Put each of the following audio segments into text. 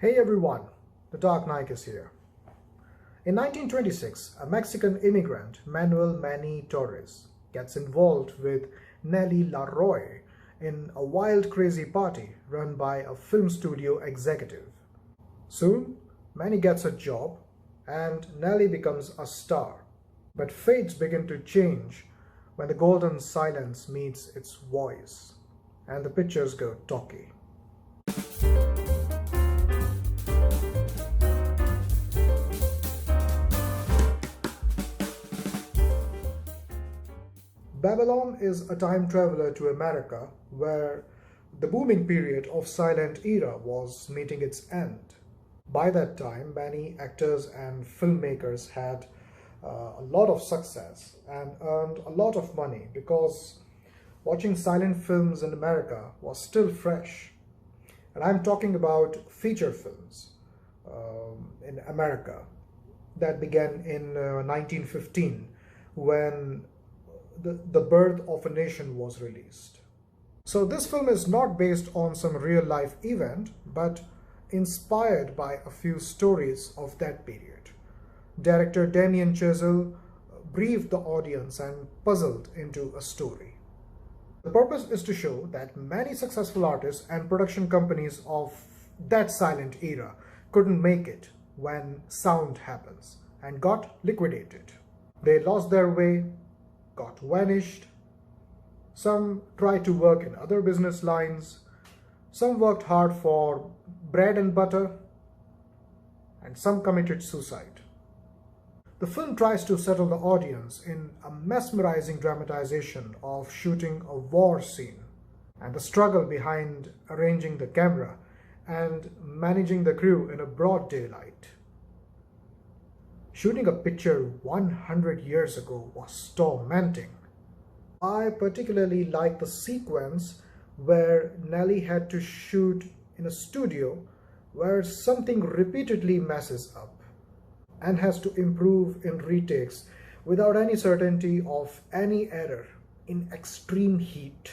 Hey everyone, the Dark Knaik is here. In 1926, a Mexican immigrant, Manny Torres, gets involved with Nellie in a wild crazy party run by a film studio executive. Soon, Manny gets a job and Nellie becomes a star. But fates begin to change when the golden silence meets its voice and the pictures go talkie. Babylon is a time traveler to America where the booming period of silent era was meeting its end. By that time, many actors and filmmakers had a lot of success and earned a lot of money because watching silent films in America was still fresh. And I'm talking about feature films in America that began in 1915 when the Birth of a Nation was released. So this film is not based on some real life event, but inspired by a few stories of that period. Director Damien Chazelle briefed the audience and puzzled into a story. The purpose is to show that many successful artists and production companies of that silent era couldn't make it when sound happens and got liquidated. They lost their way, got vanished. Some tried to work in other business lines. Some worked hard for bread and butter. And some committed suicide. The film tries to settle the audience in a mesmerizing dramatization of shooting a war scene and the struggle behind arranging the camera and managing the crew in a broad daylight. Shooting a picture 100 years ago was tormenting. I particularly like the sequence where Nellie had to shoot in a studio where something repeatedly messes up and has to improve in retakes without any certainty of any error in extreme heat.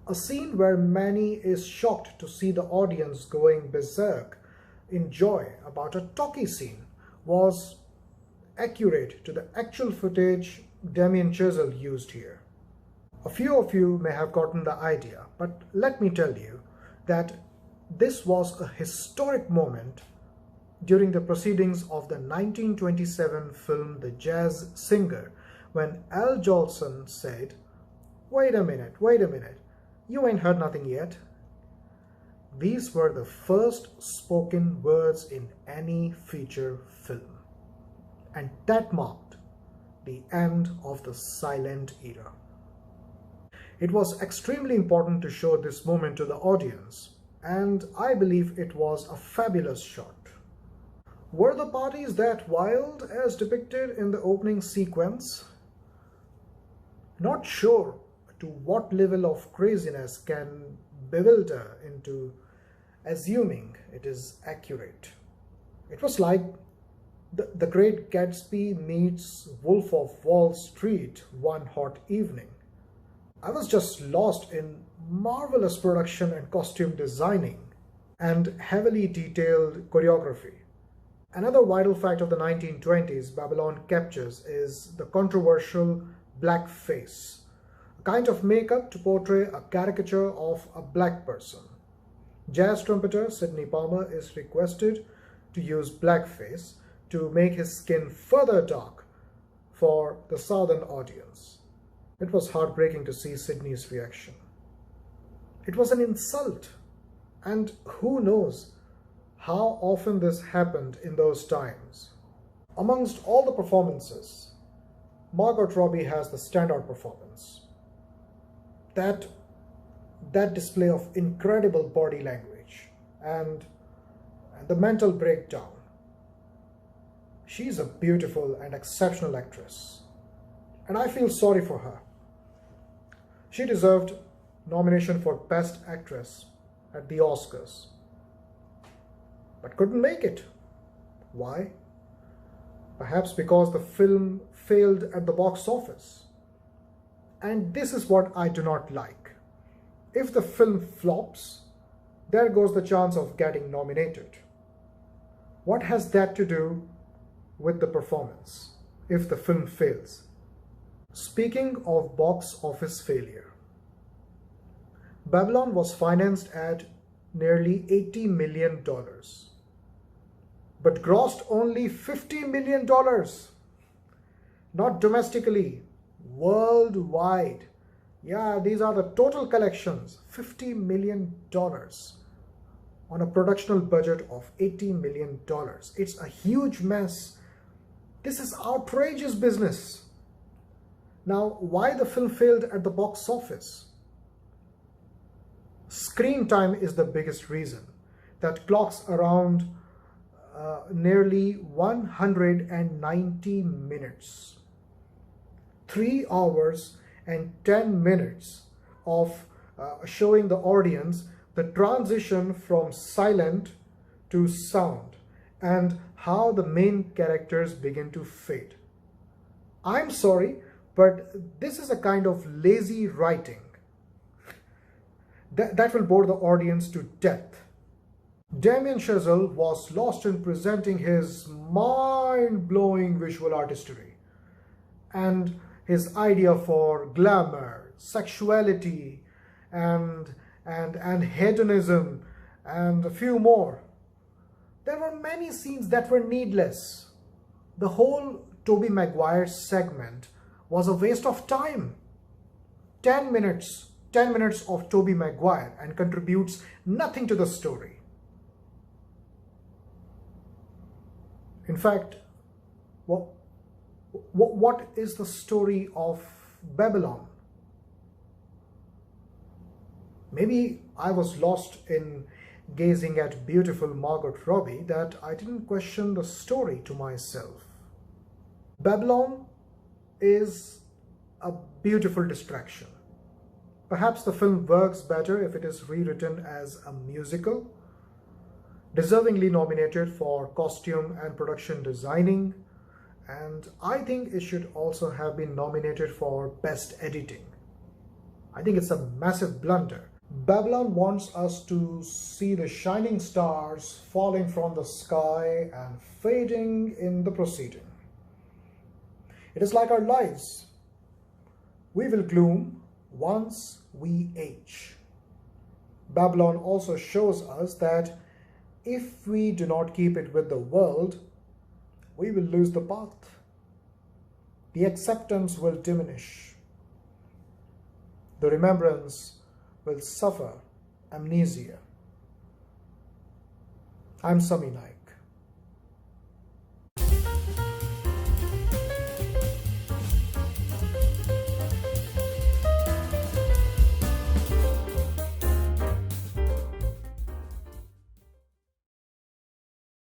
A scene where Manny is shocked to see the audience going berserk in joy about a talkie scene was accurate to the actual footage Damien Chazelle used here. A few of you may have gotten the idea, but let me tell you that this was a historic moment during the proceedings of the 1927 film The Jazz Singer, when Jolson said, wait a minute, you ain't heard nothing yet." These were the first spoken words in any feature film. And that marked the end of the silent era. It was extremely important to show this moment to the audience, and I believe it was a fabulous shot. Were the parties that wild as depicted in the opening sequence? Not sure to what level of craziness can bewilder into assuming it is accurate. It was like the Great Gatsby meets Wolf of Wall Street one hot evening. I was just lost in marvelous production and costume designing and heavily detailed choreography. Another vital fact of the 1920s Babylon captures is the controversial blackface, a kind of makeup to portray a caricature of a black person. Jazz trumpeter Sidney is requested to use blackface to make his skin further dark for the southern audience. It was heartbreaking to see Sidney's reaction. It was an insult, and who knows how often this happened in those times. Amongst all the performances, Margot Robbie has the standout performance. That display of incredible body language and the mental breakdown. She's a beautiful and exceptional actress, and I feel sorry for her. She deserved nomination for Best Actress at the Oscars, but couldn't make it. Why? Perhaps because the film failed at the box office. And this is what I do not like. If the film flops, there goes the chance of getting nominated. What has that to do with the performance if the film fails? Speaking of box office failure, Babylon was financed at nearly $80 million, but grossed only $50 million. Not domestically, worldwide. Yeah, these are the total collections, $50 million on a productional budget of $80 million. It's a huge mess. This is outrageous business. Now, why the film failed at the box office? Screen time is the biggest reason. That clocks around nearly 190 minutes. 3 hours and 10 minutes of showing the audience the transition from silent to sound and how the main characters begin to fade. I'm sorry, but this is a kind of lazy writing that will bore the audience to death. Damien Chazelle was lost in presenting his mind-blowing visual artistry and his idea for glamour, sexuality, and hedonism, and a few more. There were many scenes that were needless. The whole Tobey Maguire segment was a waste of time. 10 minutes of Tobey Maguire and contributes nothing to the story. In fact, what is the story of Babylon? Maybe I was lost in gazing at beautiful Margot Robbie that I didn't question the story to myself. Babylon is a beautiful distraction. Perhaps the film works better if it is rewritten as a musical, deservingly nominated for costume and production designing, and I think it should also have been nominated for Best Editing. I think it's a massive blunder. Babylon wants us to see the shining stars falling from the sky and fading in the proceeding. It is like our lives. We will gloom once we age. Babylon also shows us that if we do not keep it with the world, we will lose the path. The acceptance will diminish. The remembrance will suffer amnesia. I'm Knaik.